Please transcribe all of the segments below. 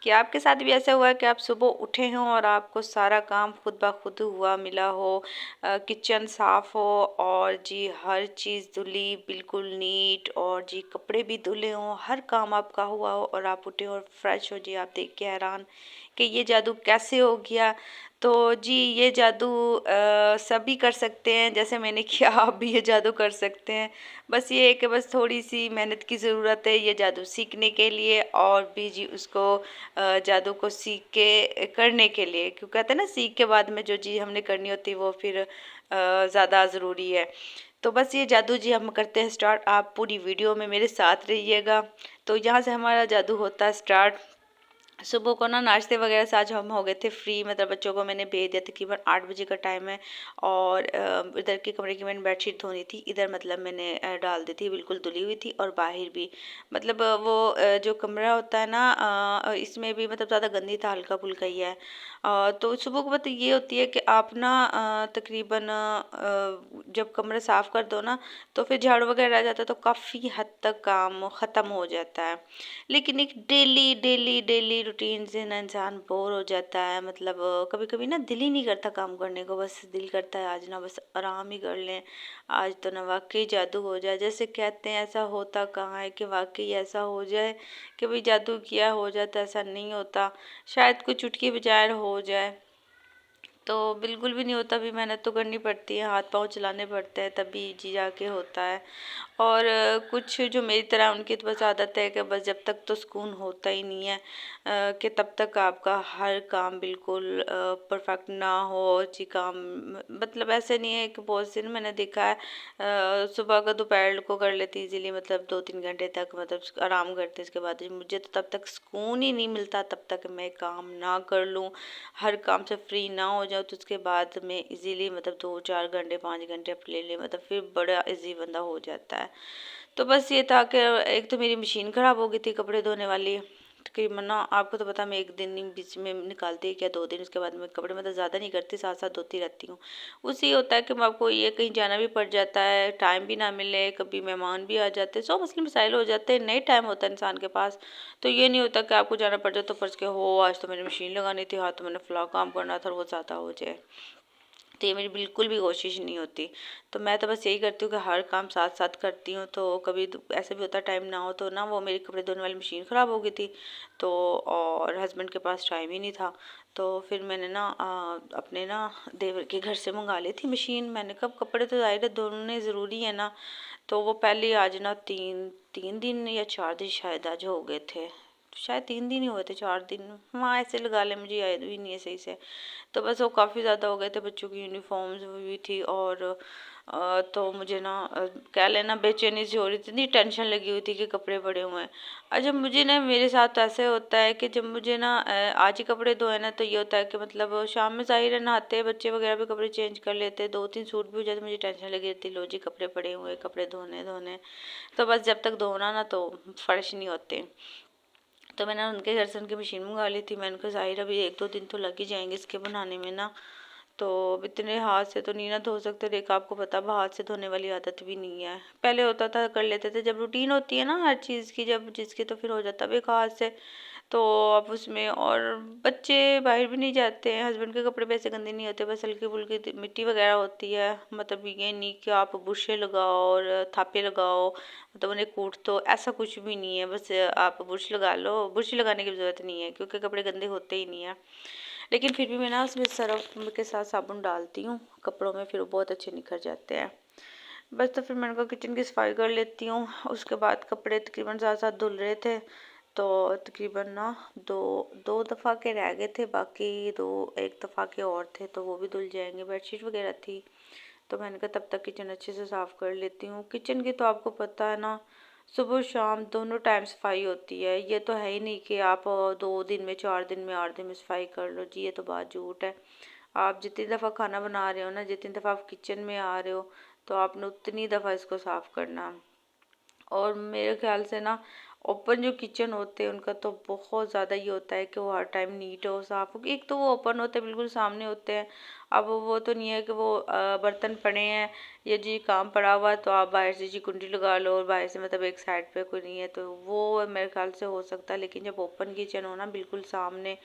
कि आपके साथ भी ऐसा हुआ है कि आप सुबह उठे हों और आपको सारा काम खुद ब खुद हुआ मिला हो, किचन साफ़ हो और जी हर चीज़ धुली बिल्कुल नीट, और जी कपड़े भी धुले हों, हर काम आपका हुआ हो और आप उठे और फ्रेश हो, जी आप देख के हैरान कि ये जादू कैसे हो गया। तो जी ये जादू सभी कर सकते हैं, जैसे मैंने किया आप भी ये जादू कर सकते हैं। बस ये है कि बस थोड़ी सी मेहनत की ज़रूरत है ये जादू सीखने के लिए, और भी जी उसको जादू को सीख के करने के लिए, क्यों कहते हैं ना सीख के बाद में जो चीज़ हमने करनी होती है वो फिर ज़्यादा ज़रूरी है। तो बस ये जादू जी हम करते हैं स्टार्ट, आप पूरी वीडियो में मेरे साथ रहिएगा। तो यहाँ से हमारा जादू होता है स्टार्ट। सुबह को ना नाश्ते वगैरह से आज हम हो गए थे फ्री, मतलब बच्चों को मैंने भेज दिया, तकरीबन 8 बजे का टाइम है। और इधर के कमरे की मैंने बेडशीट धोनी थी, इधर मतलब मैंने डाल दी थी, बिल्कुल धुली हुई थी, और बाहर भी मतलब वो जो कमरा होता है ना, इसमें भी मतलब ज़्यादा गंदी था, हल्का फुल्का ही है। तो सुबह को बात ये होती है कि आप ना तकरीबन जब कमरा साफ़ कर दो ना, तो फिर झाड़ू वगैरह रह जाता है तो काफ़ी हद तक काम ख़त्म हो जाता है। लेकिन एक डेली डेली डेली रूटीन से ना इंसान बोर हो जाता है, मतलब कभी कभी ना दिल ही नहीं करता काम करने को, बस दिल करता है आज ना बस आराम ही कर लें, आज तो ना वाकई जादू हो जाए। जैसे कहते हैं ऐसा होता कहाँ है कि वाकई ऐसा हो जाए कि भाई जादू किया हो जाता, ऐसा नहीं होता। शायद कुछ चुटकी बजाय हो जाए, तो बिल्कुल भी नहीं होता, भी मेहनत तो करनी पड़ती है, हाथ पांव चलाने पड़ते हैं, तभी जी जाके होता है। और कुछ जो मेरी तरह उनकी तो बस आदत है कि बस जब तक तो सुकून होता ही नहीं है, कि तब तक आपका हर काम बिल्कुल परफेक्ट ना हो जी काम। मतलब ऐसे नहीं है कि बहुत से ना मैंने देखा है सुबह का दोपहर को कर लेती इजीली, मतलब 2-3 घंटे तक मतलब आराम करते, इसके बाद मुझे तो तब तक सुकून ही नहीं मिलता, तब तक मैं काम ना कर लूँ, हर काम से फ्री ना हो जाओ, तो उसके बाद में इजीली मतलब 2-4 घंटे 5 घंटे आप ले ले, मतलब फिर बड़ा इजी बंदा हो जाता है। तो बस ये था कि एक तो मेरी मशीन ख़राब हो गई थी कपड़े धोने वाली, तकरीबन ना आपको तो पता मैं एक दिन ही बीच में निकालती है क्या 2 दिन, उसके बाद मैं कपड़े मतलब ज़्यादा नहीं करती, साथ साथ धोती रहती हूँ। उससे होता है कि मैं आपको ये कहीं जाना भी पड़ जाता है, टाइम भी ना मिले, कभी मेहमान भी आ जाते हैं, सौ मसले मसाइल हो जाते हैं, नहीं टाइम होता है इंसान के पास। तो ये नहीं होता कि आपको जाना पड़ जाए तो फर्ज के हो आज तो मैंने मशीन लगानी थी, हाँ तो मैंने फ़लाँ काम करना था, और वो ज़्यादा हो जाए। तो ये मेरी बिल्कुल भी कोशिश नहीं होती। तो मैं तो बस यही करती हूँ कि हर काम साथ साथ करती हूँ। तो कभी ऐसे भी होता है टाइम ना हो, तो ना वो मेरी कपड़े धोने वाली मशीन ख़राब हो गई थी, तो और हस्बैंड के पास टाइम ही नहीं था। तो फिर मैंने ना अपने ना देवर के घर से मंगा ली थी मशीन। मैंने कहा कपड़े तो ज़ाहिर है धोने ज़रूरी है ना। तो वो पहले आज ना तीन तीन दिन या 4 दिन शायद आज हो गए थे, शायद 3 दिन ही हुए थे, 4 दिन, हाँ ऐसे लगा ले, मुझे याद भी नहीं है सही से। तो बस वो काफ़ी ज़्यादा हो गए थे, बच्चों की यूनिफॉर्म्स भी थी, और तो मुझे ना कह लेना बेचैनी सी हो रही थी, इतनी टेंशन लगी हुई थी कि कपड़े पड़े हुए हैं। अच्छा मुझे ना मेरे साथ ऐसे होता है कि जब मुझे ना आज ही कपड़े धोए ना, तो ये होता है कि मतलब शाम में ज़ाहिर है नहाते बच्चे वगैरह भी कपड़े चेंज कर लेते, 2-3 सूट भी हो जाते, मुझे टेंशन लगी रहती लो जी कपड़े पड़े हुए, कपड़े धोने धोने। तो बस जब तक धोना ना तो फर्श नहीं होते। तो मैंने उनके घर से उनकी मशीन मंगा ली थी। मैंने कहा ज़ाहिर अभी 1-2 दिन तो लग ही जाएंगे इसके बनाने में ना, तो अब इतने हाथ से तो नहीं ना धो सकते। देख आपको पता अब हाथ से धोने वाली आदत भी नहीं है, पहले होता था कर लेते थे, जब रूटीन होती है ना हर चीज़ की जब जिसकी, तो फिर हो जाता है अब एक हाथ से। तो अब उसमें और बच्चे बाहर भी नहीं जाते हैं, हस्बैंड के कपड़े वैसे गंदे नहीं होते, बस हल्की फुल्की मिट्टी वगैरह होती है, मतलब ये नहीं कि आप बुरशे लगाओ और थापे लगाओ, मतलब उन्हें कूट तो ऐसा कुछ भी नहीं है, बस आप बुरश लगा लो, बुरश लगाने की ज़रूरत नहीं है क्योंकि कपड़े गंदे होते ही नहीं है। लेकिन फिर भी मैं ना उसमें सर्फ के साथ साबुन डालती हूँ कपड़ों में, फिर वो बहुत अच्छे निखर जाते हैं। बस तो फिर मैंने कहा किचन की सफाई कर लेती हूँ। उसके बाद कपड़े तकरीबन साथ साथ धुल रहे थे, तो तकरीबन ना दो दो दफ़ा के रह गए थे, बाकी दो एक दफ़ा के और थे, तो वो भी धुल जाएंगे। बेडशीट वगैरह थी, तो मैंने कहा तब तक किचन अच्छे से साफ़ कर लेती हूँ। किचन की तो आपको पता है ना सुबह शाम दोनों टाइम सफाई होती है, ये तो है ही नहीं कि आप 2 दिन में 4 दिन में 8 दिन में सफाई कर लो जी, ये तो बात झूठ है। आप जितनी दफ़ा खाना बना रहे हो ना, जितनी दफ़ा आप किचन में आ रहे हो, तो आपने उतनी दफ़ा इसको साफ़ करना। और मेरे ख्याल से ना ओपन जो किचन होते हैं उनका तो बहुत ज़्यादा ये होता है कि वो हर टाइम नीट हो, साफ हो। एक तो वो ओपन होते हैं, बिल्कुल सामने होते हैं। अब वो तो नहीं है कि वो बर्तन पड़े हैं या जी काम पड़ा हुआ है तो आप बाहर से जी कुंडी लगा लो और बाहर से मतलब एक साइड पे कोई नहीं है, तो वो मेरे ख्याल से हो सकता है। लेकिन जब ओपन किचन हो ना बिल्कुल सामने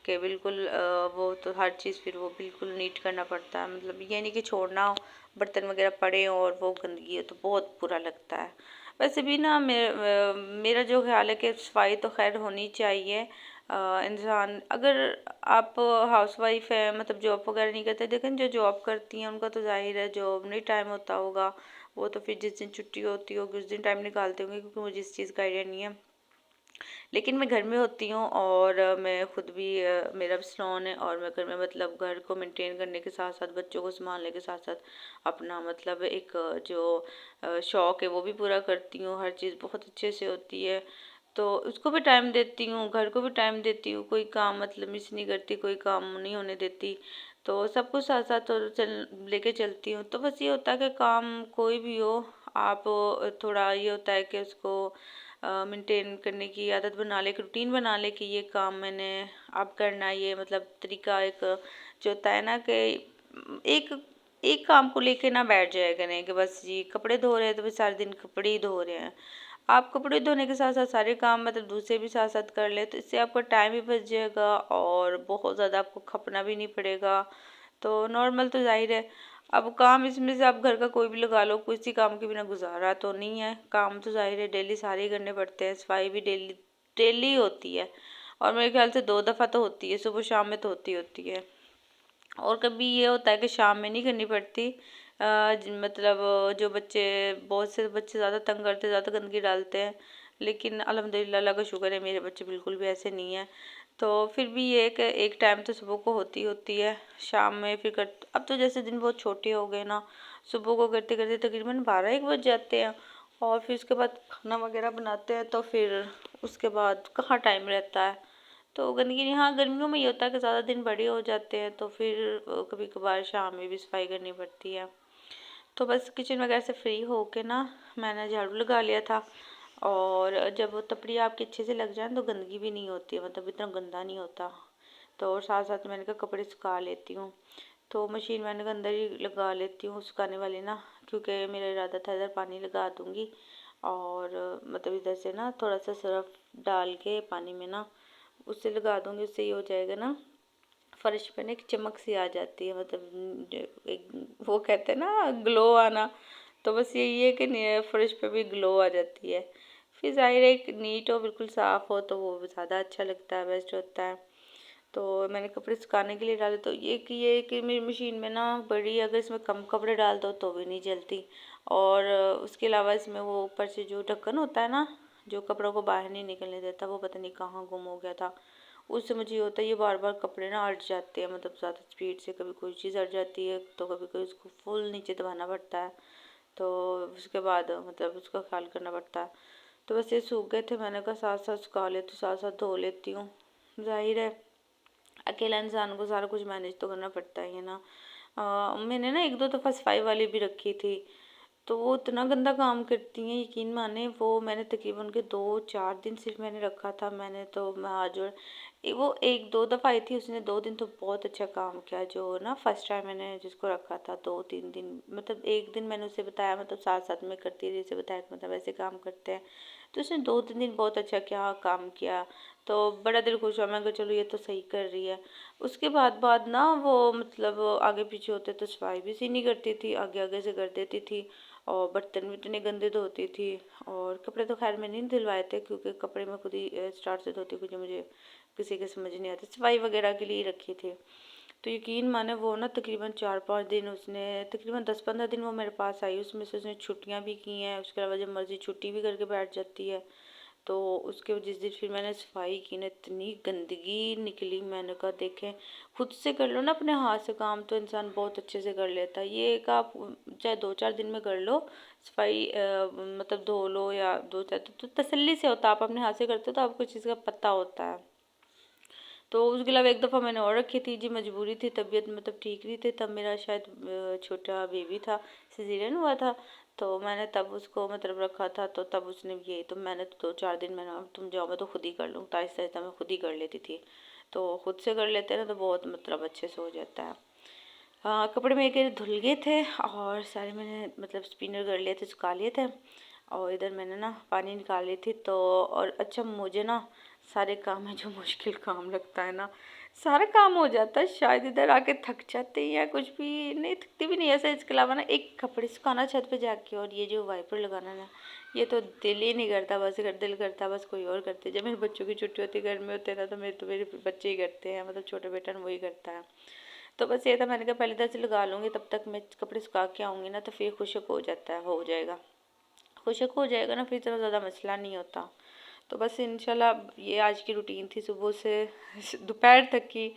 के, बिल्कुल वो तो हर चीज़ फिर वो बिल्कुल नीट करना पड़ता है। मतलब ये नहीं कि छोड़ना हो बर्तन वगैरह पड़े हों और वो गंदगी है, तो बहुत बुरा लगता है। वैसे भी ना मेरा जो ख्याल है कि सफाई तो खैर होनी चाहिए। इंसान अगर आप हाउस वाइफ है, मतलब जॉब वगैरह नहीं करते, देखें जो जॉब करती हैं उनका तो जाहिर है जॉब नहीं टाइम होता होगा, वो तो फिर जिस दिन छुट्टी होती होगी उस दिन टाइम निकालते होंगे, क्योंकि मुझे इस चीज़ का आइडिया नहीं है। लेकिन मैं घर में होती हूँ और मैं खुद भी मेरा भी सैलून है और मैं घर में मतलब घर को मेंटेन करने के साथ साथ बच्चों को संभालने के साथ साथ अपना मतलब एक जो शौक़ है वो भी पूरा करती हूँ। हर चीज़ बहुत अच्छे से होती है, तो उसको भी टाइम देती हूँ, घर को भी टाइम देती हूँ, कोई काम मतलब मिस नहीं करती, कोई काम नहीं होने देती। तो सब कुछ साथ साथ तो चल लेके चलती हूँ। तो बस ये होता है कि काम कोई भी हो, आप थोड़ा ये होता है कि उसको मेंटेन करने की आदत बना ले, एक रूटीन बना ले कि ये काम मैंने अब करना है। ये मतलब तरीका एक जो होता है ना कि एक एक काम को लेके ना बैठ जाया करें कि बस जी कपड़े धो रहे हैं तो बस सारे दिन कपड़े ही धो रहे हैं। आप कपड़े धोने के साथ साथ सारे काम मतलब दूसरे भी साथ साथ कर ले, तो इससे आपका टाइम भी बच जाएगा और बहुत ज़्यादा आपको खपना भी नहीं पड़ेगा। तो नॉर्मल तो जाहिर है, अब काम इसमें से आप घर का कोई भी लगा लो, किसी काम के बिना गुजारा तो नहीं है। काम तो जाहिर है डेली सारे ही करने पड़ते हैं, सफाई भी डेली डेली होती है और मेरे ख्याल से 2 दफ़ा तो होती है, सुबह शाम में तो होती है। और कभी ये होता है कि शाम में नहीं करनी पड़ती। मतलब जो बच्चे, बहुत से बच्चे ज़्यादा तंग करते, ज़्यादा गंदगी डालते हैं, लेकिन अल्हम्दुलिल्लाह अल्लाह का शुक्र है मेरे बच्चे बिल्कुल भी ऐसे नहीं हैं। तो फिर भी ये कि एक टाइम तो सुबह को होती है, शाम में फिर कर अब तो जैसे दिन बहुत छोटे हो गए ना, सुबह को करते करते तकरीबन 12-1 बज जाते हैं और फिर उसके बाद खाना वगैरह बनाते हैं, तो फिर उसके बाद कहाँ टाइम रहता है। तो गंदगी नहीं, हाँ गर्मियों में ये होता है कि ज़्यादा दिन बड़े हो जाते हैं तो फिर कभी कभार शाम में भी सफाई करनी पड़ती है। तो बस किचन वगैरह से फ्री होके ना मैंने झाड़ू लगा लिया था, और जब वो तपड़ी आपकी अच्छे से लग जाए तो गंदगी भी नहीं होती है, मतलब इतना गंदा नहीं होता। तो और साथ साथ मैंने कहा कपड़े सुखा लेती हूँ, तो मशीन मैंने कहा अंदर ही लगा लेती हूँ सुखाने वाली ना, क्योंकि मेरा इरादा था इधर पानी लगा दूँगी और मतलब इधर से ना थोड़ा सा सर्फ डाल के पानी में ना उससे लगा दूँगी, उससे ये हो जाएगा ना फर्श पे ना एक चमक सी आ जाती है, मतलब एक वो कहते हैं ना ग्लो आना। तो बस यही है कि फर्श पे भी ग्लो आ जाती है। फिर ज़ाहिर है एक नीट हो बिल्कुल साफ़ हो तो वो ज़्यादा अच्छा लगता है, बेस्ट होता है। तो मैंने कपड़े सुखाने के लिए डाले, तो ये कि मेरी मशीन में ना बड़ी, अगर इसमें कम कपड़े डाल दो तो भी नहीं जलती। और उसके अलावा इसमें वो ऊपर से जो ढक्कन होता है ना जो कपड़ों को बाहर नहीं निकलने देता, वो पता नहीं कहाँ गुम हो गया था। उससे मुझे ये होता है ये बार बार कपड़े ना अट जाते हैं, मतलब ज़्यादा स्पीड से कभी कोई चीज़ अट जाती है तो कभी कभी उसको फुल नीचे दबाना पड़ता है, तो उसके बाद मतलब उसका ख्याल करना पड़ता है। तो बस ये सूख गए थे, मैंने कहा साथ साथ सुखा लेती हूँ, साथ साथ धो लेती हूँ। जाहिर है अकेला इंसान को सारा कुछ मैनेज तो करना पड़ता ही है ना। मैंने ना 1-2 दफ़ा सफाई वाली भी रखी थी, तो वो इतना गंदा काम करती हैं, यकीन माने। वो मैंने तकरीबन उनके 2-4 दिन सिर्फ मैंने रखा था, मैंने तो मैं आज जोड़ वो 1-2 दफ़ा आई थी, उसने 2 दिन तो बहुत अच्छा काम किया। जो ना फर्स्ट टाइम मैंने जिसको रखा था 2-3 दिन, मतलब एक दिन मैंने उसे बताया, मतलब साथ साथ में करती रही, उसे बताया कि मतलब ऐसे काम करते हैं, तो उसने 2-3 दिन बहुत अच्छा क्या काम किया। तो बड़ा दिल खुश हुआ, मैं कहा चलो ये तो सही कर रही है। उसके बाद ना वो मतलब आगे पीछे होते तो सफाई भी सी नहीं करती थी, आगे आगे से कर देती थी और बर्तन भी इतने गंदे धोती थी। और कपड़े तो खैर मैंने नहीं धुलवाए थे, क्योंकि कपड़े मैं खुद ही स्टार्ट से धोती, क्योंकि मुझे किसी के समझ नहीं आती, सफाई वगैरह के लिए ही रखी थी। तो यकीन माने वो ना तकरीबन 4-5 दिन, उसने तकरीबन 10-15 दिन वो मेरे पास आई, उसमें से उसने छुट्टियाँ भी की हैं, उसके अलावा जब मर्जी छुट्टी भी करके बैठ जाती है। तो उसके जिस दिन फिर मैंने सफाई की ना, इतनी गंदगी निकली, मैंने कहा देखें खुद से कर लो ना अपने हाथ से काम तो इंसान बहुत अच्छे से कर लेता है। ये एक आप चाहे 2-4 दिन में कर लो सफाई, मतलब धो लो या दो चार, तो तसल्ली से होता है। आप अपने हाथ से करते हो तो आपको चीज़ का पता होता है। तो उसके अलावा 1 दफ़ा मैंने और रखी थी जी, मजबूरी थी, तबीयत मतलब ठीक नहीं थी, तब मेरा शायद छोटा बेबी था, सिजेरियन हुआ था। तो मैंने तब उसको मतलब रखा था, तो तब उसने यही, तो मैंने तो 2-4 दिन मैंने, तुम जाओ मैं तो खुद ही कर लूँ, आहिस्ता आहिस्ता मैं खुद ही कर लेती थी। तो खुद से कर लेते हैं ना तो बहुत मतलब अच्छे से हो जाता है। हाँ, कपड़े मेरे धुल गए थे और सारे मैंने मतलब स्पिनर कर लिए थे, सुखा लिए थे। और इधर मैंने ना पानी निकाल ली थी तो, और अच्छा मुझे ना सारे काम है जो मुश्किल काम लगता है ना, सारा काम हो जाता है, शायद इधर आके थक जाते हैं या कुछ भी नहीं, थकती भी नहीं ऐसा। इसके अलावा ना एक कपड़े सुखाना छत पे जाके, और ये जो वाइपर लगाना ना, ये तो दिल ही नहीं करता, बस कर दिल करता बस कोई और करते। जब मेरे बच्चों की छुट्टी होती है घर में होते हैं ना, तो मेरे बच्चे ही करते हैं, मतलब छोटा बेटा ना वही करता है। तो बस ये था, मैंने कहा पहले इधर से लगा लूँगी, तब तक मैं कपड़े सुखा के आऊँगी ना तो फिर खुशक हो जाता है, हो जाएगा, खुशक हो जाएगा ना, फिर इतना ज़्यादा मसला नहीं होता। तो बस इंशाल्लाह ये आज की रूटीन थी सुबह से दोपहर तक की।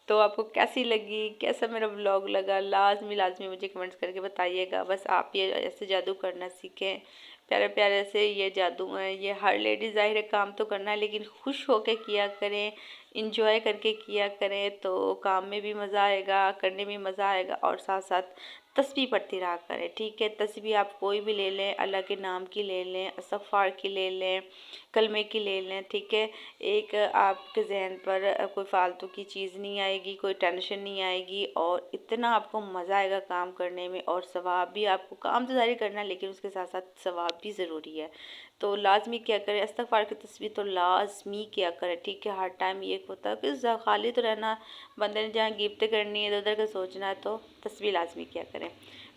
तो आपको कैसी लगी, कैसा मेरा व्लॉग लगा, लाजमी लाजमी मुझे कमेंट्स करके बताइएगा। बस आप ये ऐसे जादू करना सीखें, प्यारे प्यारे से ये जादू हैं, ये हर लेडीज़ ज़ाहिर है काम तो करना है लेकिन खुश होके किया करें, इंजॉय करके किया करें, तो काम में भी मज़ा आएगा, करने में मज़ा आएगा, और साथ साथ तस्बीह पढ़ती रहा करें। ठीक है, तस्बीह आप कोई भी ले लें, अल्लाह के नाम की ले लें, इस्तग़फ़ार की ले लें, कलमे की ले लें। ठीक है, एक आपके जहन पर कोई फालतू की चीज़ नहीं आएगी, कोई टेंशन नहीं आएगी, और इतना आपको मज़ा आएगा काम करने में, और सवाब भी, आपको काम तो ज़ाहिर करना है लेकिन उसके साथ साथ सवाब भी ज़रूरी है। तो लाजमी क्या करें, इस्तग़फ़ार की तस्बीह तो लाजमी क्या करें। ठीक है, हर टाइम ये होता है कि खाली तो रहना, बंदे ने जहाँ गिफ्ट करनी है इधर उधर का सोचना है, तो तस्बीह लाजमी क्या करें।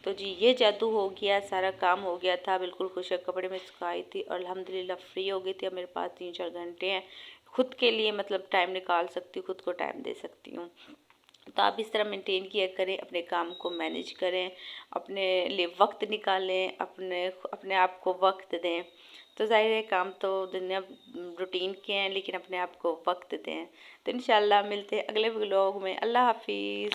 तो जी ये जादू हो गया, सारा काम हो गया था, बिल्कुल खुशक कपड़े में सुखाई थी और अल्हम्दुलिल्लाह फ्री हो गई थी। अब मेरे पास 3-4 घंटे हैं खुद के लिए, मतलब टाइम निकाल सकती हूँ, खुद को टाइम दे सकती हूँ। तो आप इस तरह मेंटेन किया करें, अपने काम को मैनेज करें, अपने लिए वक्त निकालें, अपने अपने आप को वक्त दें। तो ज़ाहिर है काम तो दुनिया रूटीन के हैं लेकिन अपने आप को वक्त दें। तो इंशाल्लाह मिलते हैं अगले व्लॉग में। अल्लाह हाफिज़।